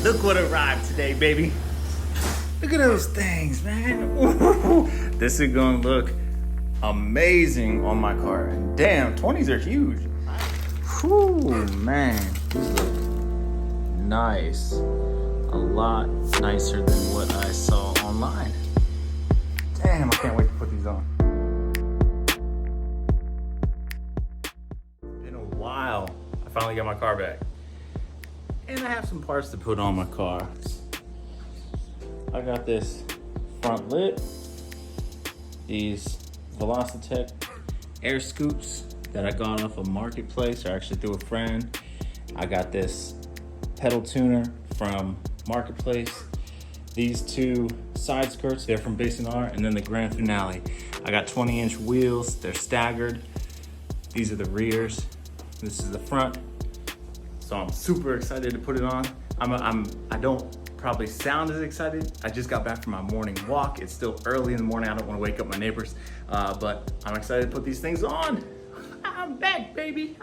Look what arrived today, baby. Look at those things, man. Ooh, this is gonna look amazing on my car. Damn, 20s are huge. Whew, man, these look nice. A lot nicer than what I saw online. Damn, I can't wait to put these on. It's been a while. I finally got my car back. And I have some parts to put on my car. I got this front lip, these Velocitec air scoops that I got off a marketplace, or actually through a friend. I got this pedal tuner from Marketplace. These two side skirts, they're from Basin R, and then the Grand Finale. I got 20-inch wheels, they're staggered. These are the rears. This is the front. So I'm super excited to put it on. I don't probably sound as excited. I just got back from my morning walk. It's still early in the morning. I don't want to wake up my neighbors, but I'm excited to put these things on. I'm back, baby.